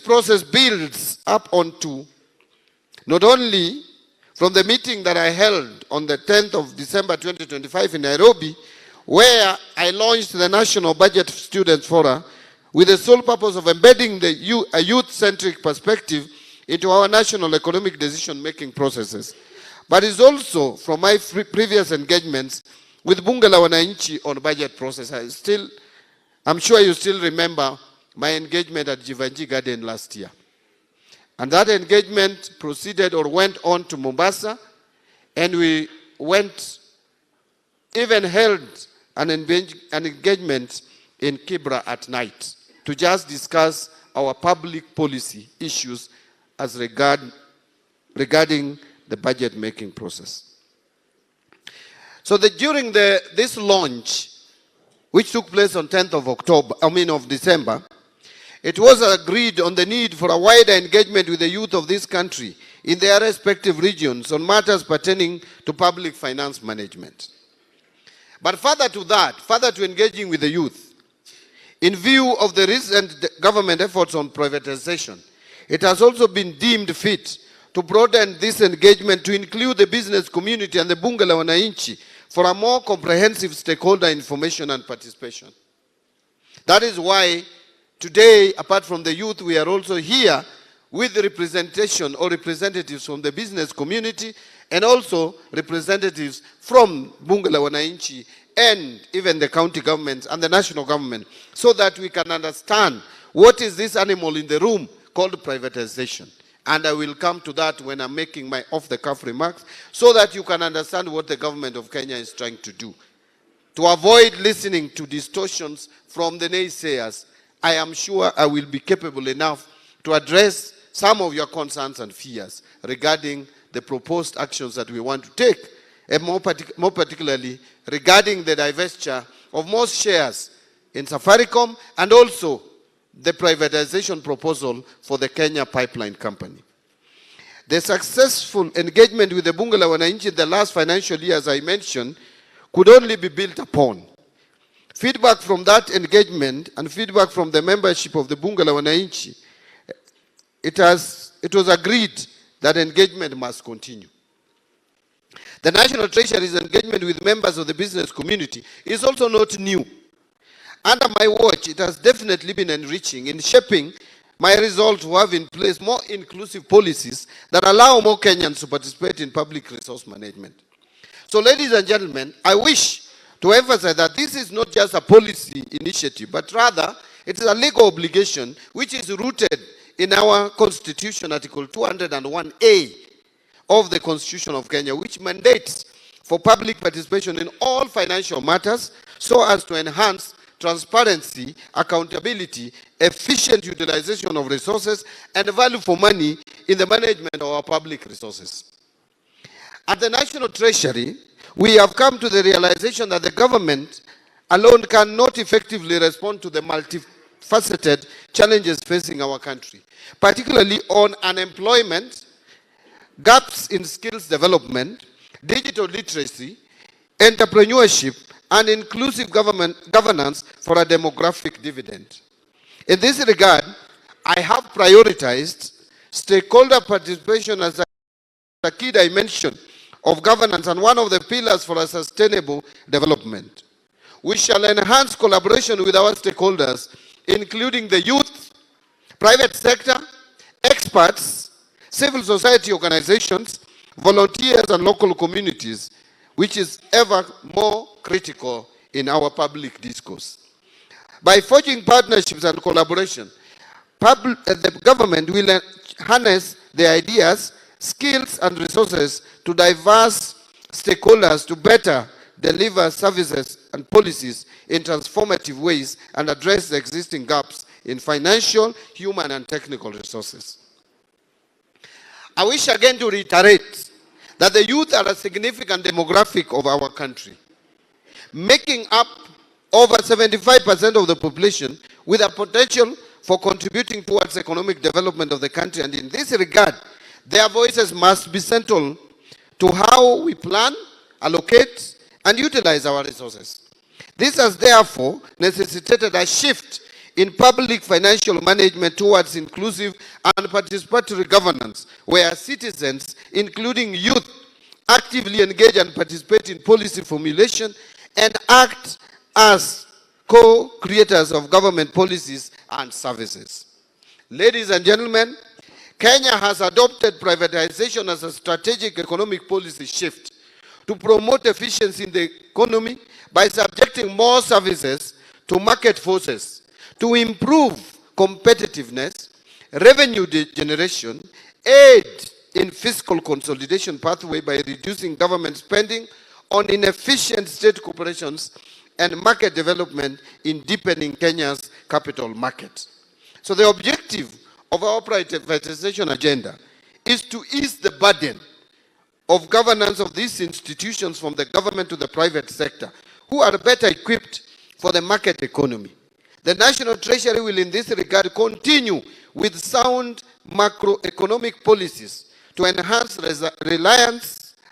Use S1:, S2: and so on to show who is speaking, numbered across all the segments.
S1: process builds up onto not only from the meeting that I held on the 10th of December 2025 in Nairobi, where I launched the National Budget Students Forum with the sole purpose of embedding a youth-centric perspective into our national economic decision-making processes. But it's also from my previous engagements with Bunge la Wananchi on budget process. I'm sure you still remember my engagement at Jivanji Garden last year. And that engagement proceeded or went on to Mombasa, and we even held an engagement in Kibra at night to just discuss our public policy issues as regarding the budget making process. So during this launch, which took place on 10th of December, it was agreed on the need for a wider engagement with the youth of this country in their respective regions on matters pertaining to public finance management. But further to that, further to engaging with the youth, in view of the recent government efforts on privatization, it has also been deemed fit to broaden this engagement to include the business community and the Bunge la Wananchi for a more comprehensive stakeholder information and participation. That is why today, apart from the youth, we are also here with the representation or representatives from the business community and also representatives from Bunge la Wananchi and even the county governments and the national government, so that we can understand what is this animal in the room called privatization. And I will come to that when I'm making my off-the-cuff remarks, so that you can understand what the government of Kenya is trying to do. To avoid listening to distortions from the naysayers, I am sure I will be capable enough to address some of your concerns and fears regarding the proposed actions that we want to take, and more particularly regarding the divestiture of most shares in Safaricom and also the privatization proposal for the Kenya Pipeline Company. The successful engagement with the Bunge la Wananchi in the last financial year, as I mentioned, could only be built upon. Feedback from that engagement and feedback from the membership of the Bunge la Wananchi, it was agreed that engagement must continue. The National Treasury's engagement with members of the business community is also not new. Under my watch, it has definitely been enriching in shaping my resolve to have in place more inclusive policies that allow more Kenyans to participate in public resource management. So, ladies and gentlemen, I wish to emphasize that this is not just a policy initiative, but rather it is a legal obligation which is rooted in our Constitution, Article 201A of the Constitution of Kenya, which mandates for public participation in all financial matters so as to enhance transparency, accountability, efficient utilization of resources, and value for money in the management of our public resources. At the National Treasury, we have come to the realization that the government alone cannot effectively respond to the multifaceted challenges facing our country, particularly on unemployment, gaps in skills development, digital literacy, entrepreneurship, and inclusive governance for a demographic dividend. In this regard, I have prioritized stakeholder participation as a key dimension of governance and one of the pillars for a sustainable development. We shall enhance collaboration with our stakeholders, including the youth, private sector, experts, civil society organizations, volunteers, and local communities, which is ever more critical in our public discourse. By forging partnerships and collaboration, the government will harness the ideas, skills, and resources to diverse stakeholders to better deliver services and policies in transformative ways and address the existing gaps in financial, human, and technical resources. I wish again to reiterate that the youth are a significant demographic of our country, making up over 75% of the population with a potential for contributing towards economic development of the country. And in this regard, their voices must be central to how we plan, allocate, and utilize our resources. This has therefore necessitated a shift in public financial management towards inclusive and participatory governance, where citizens, including youth, actively engage and participate in policy formulation and act as co-creators of government policies and services. Ladies and gentlemen, Kenya has adopted privatization as a strategic economic policy shift to promote efficiency in the economy by subjecting more services to market forces, to improve competitiveness, revenue generation, aid in fiscal consolidation pathway by reducing government spending on inefficient state corporations and market development in deepening Kenya's capital market. So the objective of our privatization agenda is to ease the burden of governance of these institutions from the government to the private sector, who are better equipped for the market economy. The National Treasury will in this regard continue with sound macroeconomic policies to enhance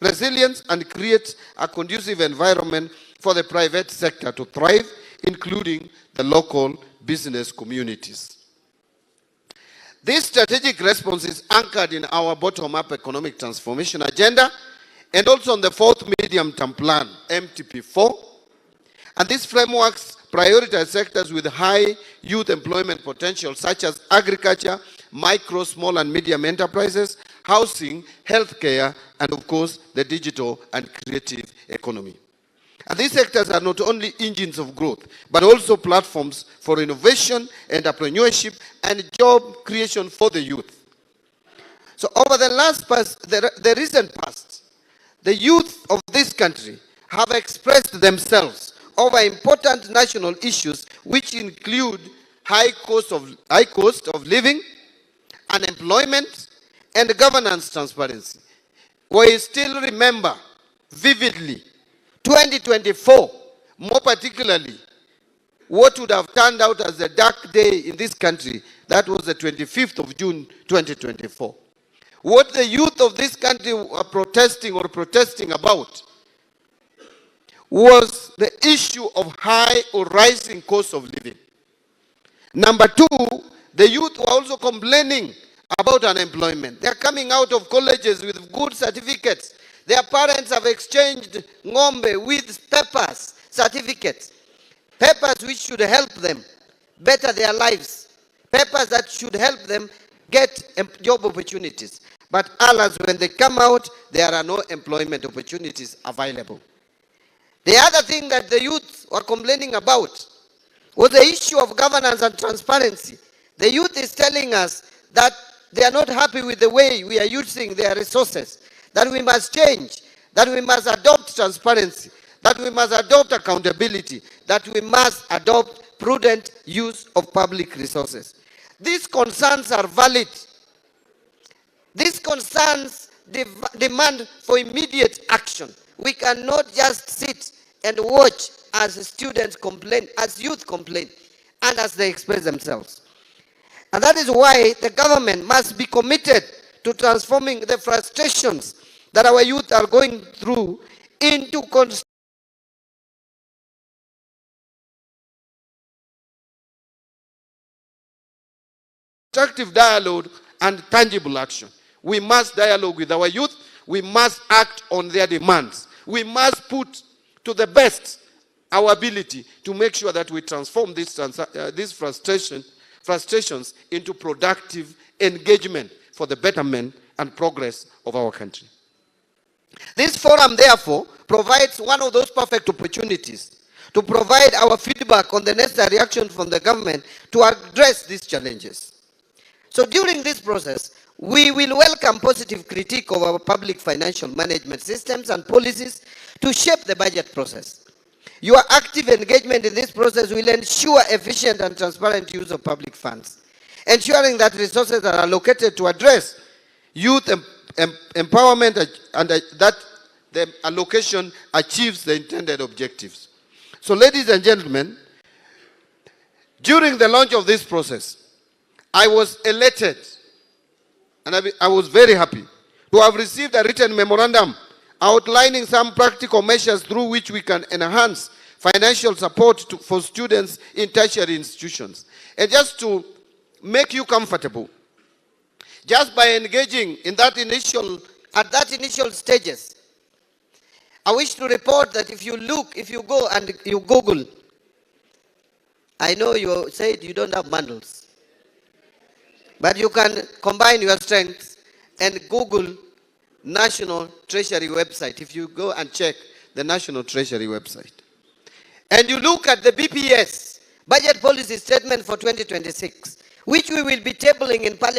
S1: resilience and create a conducive environment for the private sector to thrive, including the local business communities. This strategic response is anchored in our bottom-up economic transformation agenda and also on the fourth medium-term plan, MTP4. And these frameworks prioritize sectors with high youth employment potential, such as agriculture, micro, small, and medium enterprises, housing, healthcare, and of course, the digital and creative economy. And these sectors are not only engines of growth, but also platforms for innovation, entrepreneurship, and job creation for the youth. So over the recent past, the youth of this country have expressed themselves over important national issues, which include high cost of living, unemployment, and governance transparency. We still remember vividly 2024, more particularly, what would have turned out as a dark day in this country. That was the 25th of June, 2024. What the youth of this country were protesting about was the issue of high or rising cost of living. Number two, the youth were also complaining about unemployment. They are coming out of colleges with good certificates. Their parents have exchanged ng'ombe with papers, certificates. Papers which should help them better their lives. Papers that should help them get job opportunities. But alas, when they come out, there are no employment opportunities available. The other thing that the youth were complaining about was the issue of governance and transparency. The youth is telling us that they are not happy with the way we are using their resources, that we must change, that we must adopt transparency, that we must adopt accountability, that we must adopt prudent use of public resources. These concerns are valid. These concerns demand for immediate action. We cannot just sit and watch as students complain, as youth complain, and as they express themselves. And that is why the government must be committed to transforming the frustrations that our youth are going through into constructive dialogue and tangible action. We must dialogue with our youth. We must act on their demands. We must put to the best our ability to make sure that we transform these frustrations into productive engagement for the betterment and progress of our country. This forum, therefore, provides one of those perfect opportunities to provide our feedback on the necessary action from the government to address these challenges. So during this process, we will welcome positive critique of our public financial management systems and policies to shape the budget process. Your active engagement in this process will ensure efficient and transparent use of public funds, ensuring that resources are allocated to address youth empowerment and that the allocation achieves the intended objectives. So, ladies and gentlemen, during the launch of this process, I was elated and I was very happy to have received a written memorandum outlining some practical measures through which we can enhance financial support for students in tertiary institutions, And just to make you comfortable, just by engaging in that at that initial stages, I wish to report that if you go and you Google, I know you said you don't have bundles, but you can combine your strengths and Google National Treasury website. If you go and check the National Treasury website, and you look at the BPS, Budget Policy Statement for 2026, which we will be tabling in Parliament